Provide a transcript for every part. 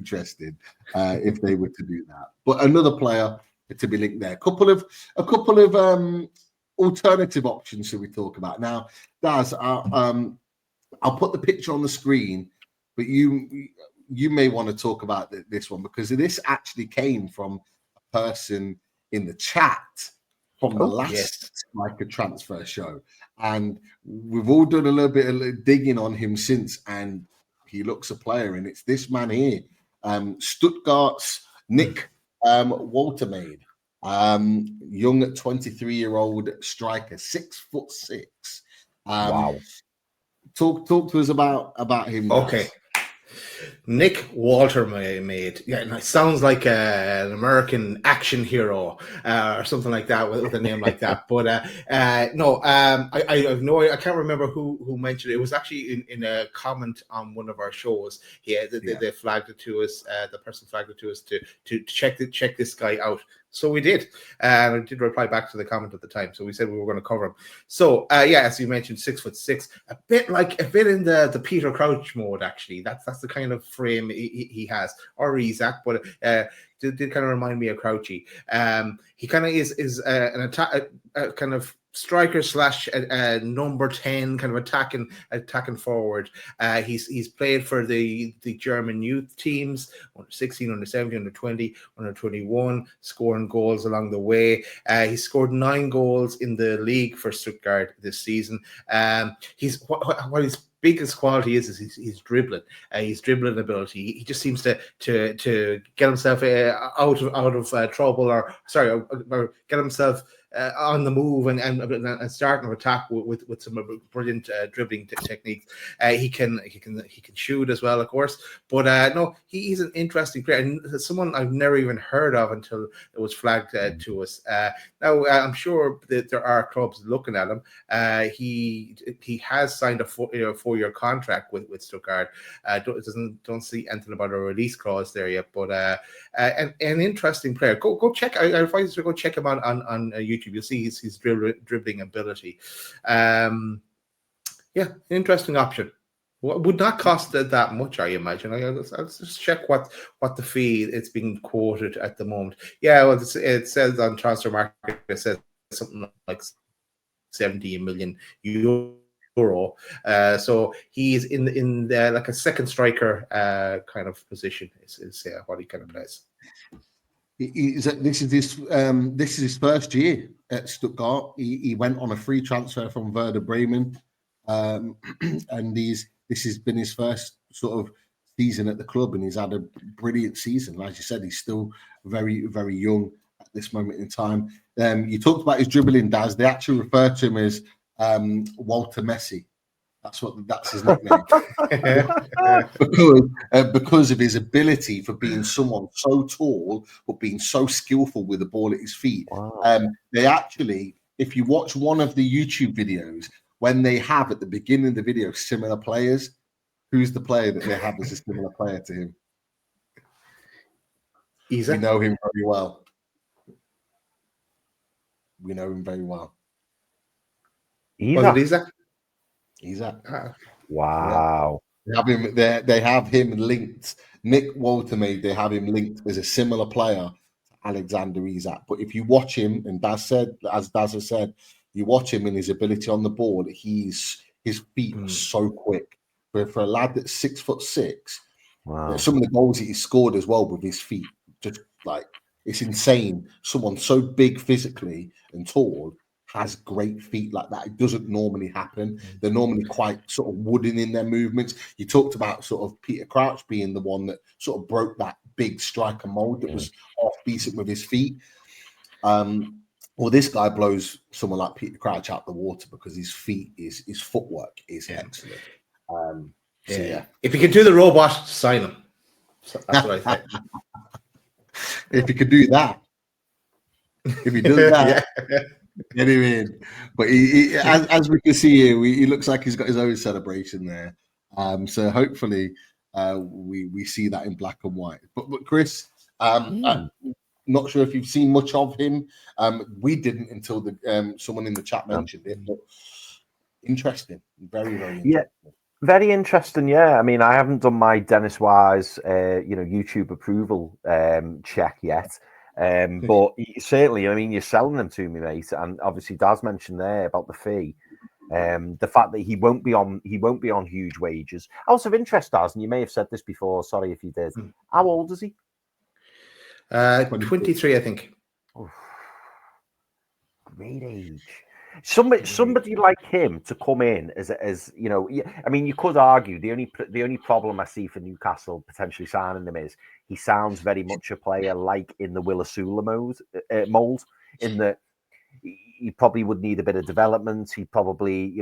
interesting if they were to do that. But another player to be linked there. A couple of alternative options should we talk about now. Daz, I'll put the picture on the screen, but you may want to talk about this one because this actually came from a person in the chat from the last Striker transfer show, and we've all done a little bit of digging on him since, and he looks a player, and it's this man here, Stuttgart's Nick Woltemade, young 23-year-old striker, 6'6". Wow. Talk to us about him. Okay. Nick Woltemade. Yeah, it sounds like an American action hero or something like that with a name like that. But no, I have no. I can't remember who mentioned it. It was actually in a comment on one of our shows. Yeah, they flagged it to us. The person flagged it to us to check this guy out. So we did. I did reply back to the comment at the time. So we said we were going to cover him. So as you mentioned, 6'6", a bit in the Peter Crouch mode. Actually, that's the kind of frame he has, or Isaac, but did kind of remind me of Crouchy. He kind of is an attack, kind of striker slash number 10, kind of attacking forward. He's played for the German youth teams, under 16, under 17, under 20, under 21, scoring goals along the way. He scored 9 goals in the league for Stuttgart this season. He's what his biggest quality is he's dribbling. His dribbling ability. He just seems to get himself out of trouble, or get himself on the move and starting to attack with some brilliant dribbling techniques. He can shoot as well, of course. But no, he's an interesting player, and someone I've never even heard of until it was flagged to us. Now I'm sure that there are clubs looking at him. He has signed a 4-year contract with Stuttgart. Don't see anything about a release clause there yet, but an interesting player. Go check. I advise you to go check him on YouTube. You'll see his dribbling ability. Interesting option. Would not cost that much, I imagine. I'll just check what the fee it's being quoted at the moment. Yeah, well, it says on Transfer Market, it says something like 70 million euro. So he's in the, like a second striker kind of position. Is what he kind of plays. This is his first year at Stuttgart. He went on a free transfer from Werder Bremen, and this has been his first sort of season at the club, and he's had a brilliant season. As you said, he's still very, very young at this moment in time. You talked about his dribbling, Daz. They actually refer to him as Walter Messi. That's his nickname. because of his ability for being someone so tall but being so skillful with the ball at his feet. Wow. They actually, if you watch one of the YouTube videos, when they have at the beginning of the video similar players, who's the player that they have as a similar player to him? We know him very well. We know him very well. Isaac. Wow. Yeah. They have him linked. Nick Woltemade, they have him linked as a similar player to Alexander Isak. But if you watch him, and as Daz has said, you watch him and his ability on the ball, his feet are so quick. But for a lad that's 6'6", wow. Some of the goals that he scored as well with his feet, just like, it's insane. Someone so big physically and tall has great feet like that. It doesn't normally happen. They're normally quite sort of wooden in their movements. You talked about sort of Peter Crouch being the one that sort of broke that big striker mold that was half decent with his feet. Well, this guy blows someone like Peter Crouch out the water because his footwork is excellent. If you can do the robot, sign him. So that's what I think. If you could do that. If he does that. Get him in, but he as we can see here, he looks like he's got his own celebration there. So hopefully, we see that in black and white. But Chris, I'm not sure if you've seen much of him. We didn't until someone in the chat mentioned it. But interesting, very very interesting. Very interesting, yeah. I mean, I haven't done my Dennis Wise, YouTube approval check yet, but certainly, I mean, you're selling them to me, mate. And obviously, Daz mentioned there about the fee, the fact that he won't be on huge wages. Out of interest, Daz, and you may have said this before. Sorry if you did. How old is he? 23, I think. Oh, great age. Somebody like him to come in as you know. I mean, you could argue the only problem I see for Newcastle potentially signing him is he sounds very much a player like in the Willasula mold, in that he probably would need a bit of development. He probably,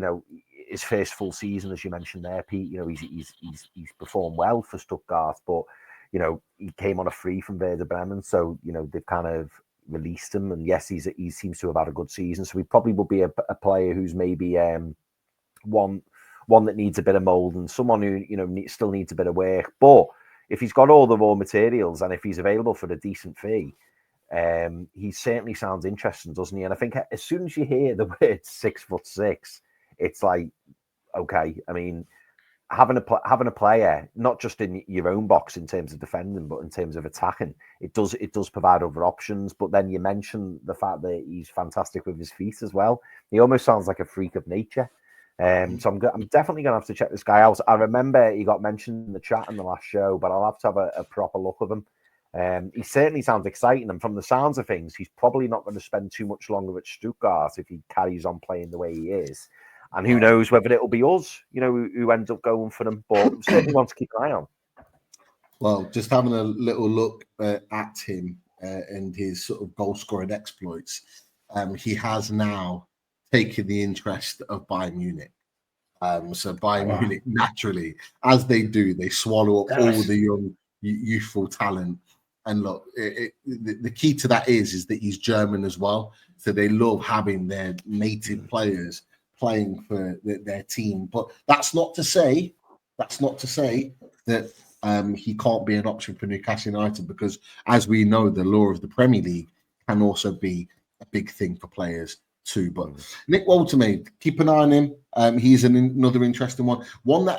his first full season, as you mentioned there, Pete. He's performed well for Stuttgart, but he came on a free from Werder Bremen, so they've kind of released him, and yes, he seems to have had a good season. So he probably will be a player who's maybe one that needs a bit of mold, and someone who still needs a bit of work. But if he's got all the raw materials and if he's available for a decent fee, he certainly sounds interesting, doesn't he? And I think as soon as you hear the word 6'6", it's like, okay. I mean, having a player not just in your own box in terms of defending, but in terms of attacking, it does provide other options. But then you mentioned the fact that he's fantastic with his feet as well. He almost sounds like a freak of nature. So I'm definitely going to have to check this guy out. I remember he got mentioned in the chat in the last show, but I'll have to have a proper look of him. He certainly sounds exciting, and from the sounds of things, he's probably not going to spend too much longer at Stuttgart if he carries on playing the way he is. And who knows whether it'll be us, who ends up going for them, but certainly want to keep an eye on. Well, just having a little look at him and his sort of goal-scoring exploits, he has now taken the interest of Bayern Munich. So Bayern Munich, naturally, as they do, they swallow up all the young, youthful talent. And look, the key to that is that he's German as well. So they love having their native players playing for their team. But that's not to say that he can't be an option for Newcastle United, because as we know, the law of the Premier League can also be a big thing for players too. But Nick Woltemade, keep an eye on him. He's another interesting one that